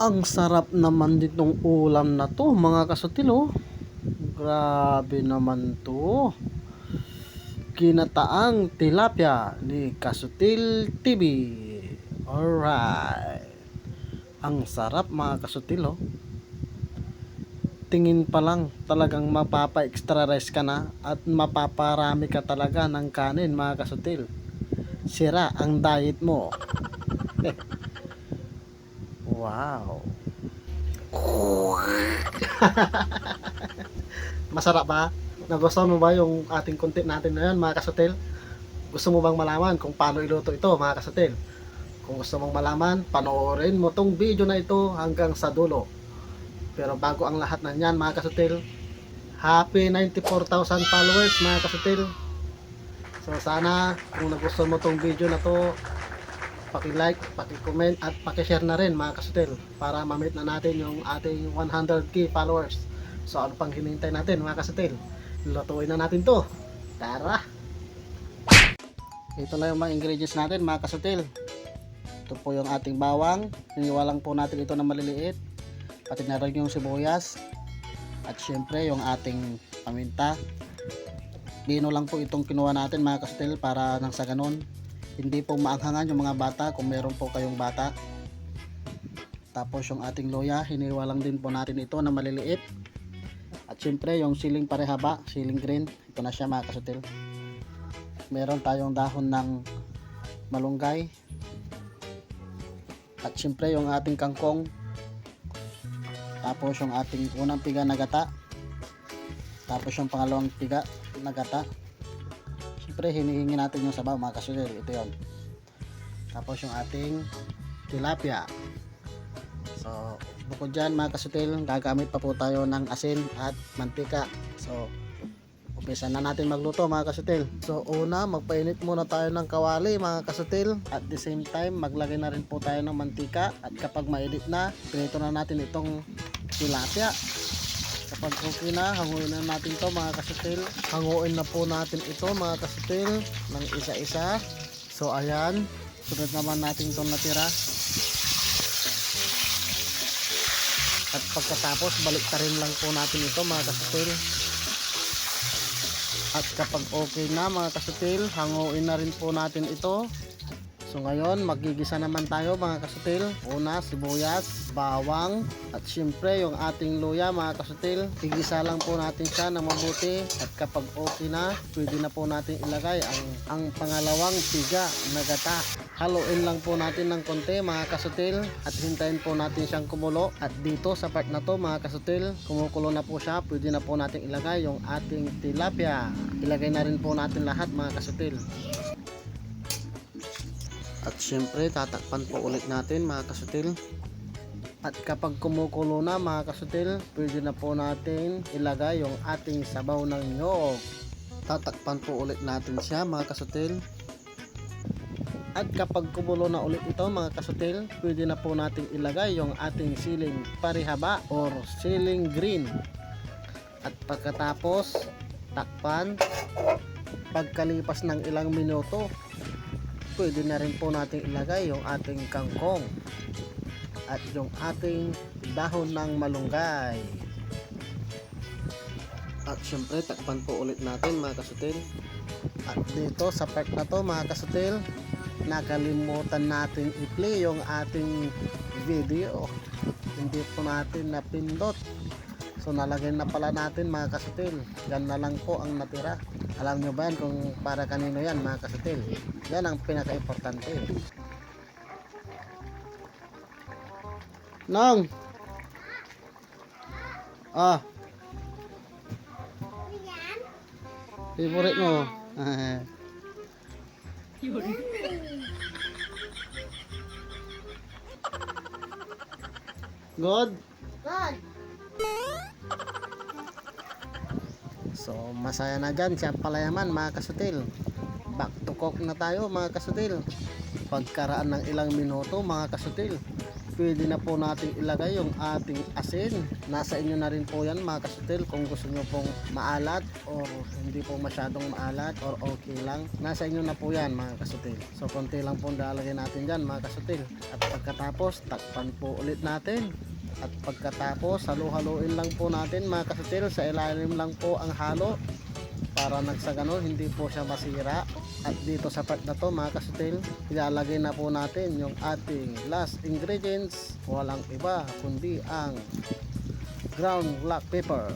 Ang sarap naman ditong ulam na to mga kasutil oh. Grabe naman to. Ginataang tilapia ni Kasutil TV. Alright. Ang sarap mga kasutil oh. Tingin pa lang talagang mapapa-extra rice ka na at mapaparami ka talaga ng kanin mga kasutil. Sira ang diet mo. Wow. Masarap ba? Nagustuhan mo ba yung ating content natin ngayon mga kasutil? Gusto mo bang malaman kung paano iluto ito mga kasutil? Kung gusto mong malaman, panoorin mo tong video na ito hanggang sa dulo. Pero bago ang lahat ng yan mga kasutil, happy 94,000 followers mga kasutil. So sana kung nagustuhan mo tong video na to, paki-like, paki-comment at paki-share na rin mga kasutil para ma-meet na natin yung ating 100k followers. So ano pang hinihintay natin mga kasutil? Lutuin na natin to. Tara! Ito na yung mga ingredients natin mga kasutil. Ito po yung ating bawang. Hiniwalang po natin ito na maliliit. Pati na rin yung sibuyas. At syempre yung ating paminta. Dino lang po itong kinuha natin mga kasutil para nang sa ganun hindi po maanghangan yung mga bata kung meron po kayong bata. Tapos yung ating luya, hiniwalang din po natin ito na maliliit. At syempre yung siling parehaba, siling green, ito na siya mga kasutil. Meron tayong dahon ng malunggay. At syempre yung ating kangkong. Tapos yung ating unang piga na gata. Tapos yung pangalawang piga na gata. Syempre hinihingi natin yung sabaw mga kasutil, ito yon. Tapos yung ating tilapia. So bukod dyan mga kasutil, gagamit pa po tayo ng asin at mantika. So umpisa na natin magluto mga kasutil. So una, magpainit muna tayo ng kawali mga kasutil. At the same time, maglagay na rin po tayo ng mantika. At kapag mainit na, pinito na natin itong tilapia. Kapag okay na, hanguin na natin to mga kasutil. Hanguin na po natin ito mga kasutil ng isa-isa. So ayan, sunod naman natin itong natira. At pagkatapos, baliktarin lang po natin ito mga kasutil. At kapag okay na mga kasutil, hanguin na rin po natin ito. So ngayon, magigisa naman tayo mga kasutil. Una, sibuyas, bawang, at syempre yung ating luya mga kasutil. Igisa lang po natin siya na mabuti. At kapag okay na, pwede na po natin ilagay ang pangalawang piga na gata. Haluin lang po natin ng konti mga kasutil. At hintayin po natin siyang kumulo. At dito sa part na to mga kasutil, kumukulo na po siya. Pwede na po natin ilagay yung ating tilapia. Ilagay na rin po natin lahat mga kasutil. At syempre tatakpan po ulit natin mga kasutil. At kapag kumukulo na mga kasutil, pwede na po natin ilagay yung ating sabaw ng niyog. Tatakpan po ulit natin siya mga kasutil. At kapag kumulo na ulit ito mga kasutil, pwede na po natin ilagay yung ating siling parihaba or siling green. At pagkatapos takpan, pagkalipas ng ilang minuto, pwede na rin po natin ilagay yung ating kangkong at yung ating dahon ng malunggay. At syempre takpan po ulit natin mga kasutil. At dito sa part na to mga kasutil, nakalimutan natin i-play yung ating video. Hindi po natin napindot. So nalagay na pala natin mga kasutil. Yan na lang po ang natira. Alam nyo ba yan kung para kanino yan mga kasutil? Yan ang pinaka-importante. Nong! Ah! Favorite mo? Good? Good. So masaya na dyan siya palayaman mga kasutil. Back to cook na tayo mga kasutil. Pagkaraan ng ilang minuto mga kasutil, pwede na po natin ilagay yung ating asin. Nasa inyo na rin po yan mga kasutil, kung gusto nyo pong maalat or hindi po masyadong maalat or okay lang. Nasa inyo na po yan mga kasutil. So konti lang po lalagay natin dyan mga kasutil. At pagkatapos takpan po ulit natin. At pagkatapos halu-haluin lang po natin mga kasutil, sa ilalim lang po ang halo para nagsa ganun hindi po siya masira. At dito sa part na to mga kasutil, ilalagay na po natin yung ating last ingredients, walang iba kundi ang ground black pepper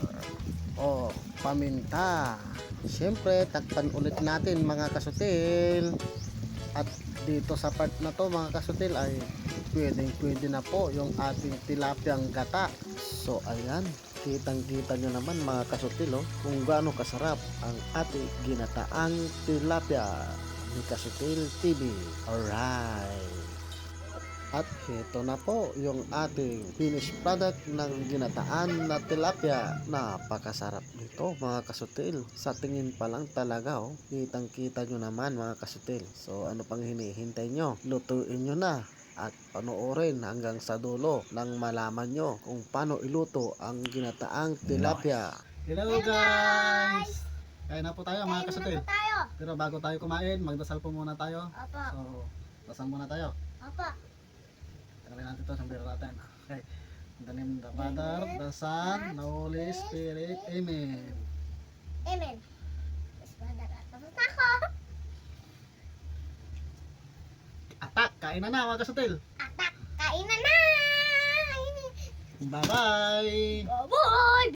o paminta. Siyempre takpan ulit natin mga kasutil. At dito sa part na to mga kasutil ay pwede na po yung ating tilapyang gata. So ayan, kitang-kita nyo naman mga kasutil kung gaano kasarap ang ating ginataang tilapia ni Kasutil TV. Alright. At ito na po yung ating finished product ng ginataan na tilapia. Napakasarap nito mga kasutil. Sa tingin pa lang talaga kitang-kita nyo naman mga kasutil. So ano pang hinihintay nyo? Lutuin nyo na at panoorin hanggang sa dulo nang malaman nyo kung paano iluto ang ginataang tilapia. Hello guys! Kain na po tayo mga kasutil. Pero bago tayo kumain, magdasal po muna tayo. Opo. So, dasal muna tayo. Opo. Tagalin natin ito, sambira natin. Okay. In the name of the Father, the Son, the Holy Spirit. Amen. Amen. Tapos na ako. Atak! Kain na mga kasutil! Atak. Kainan na. Bye-bye! Bye-bye.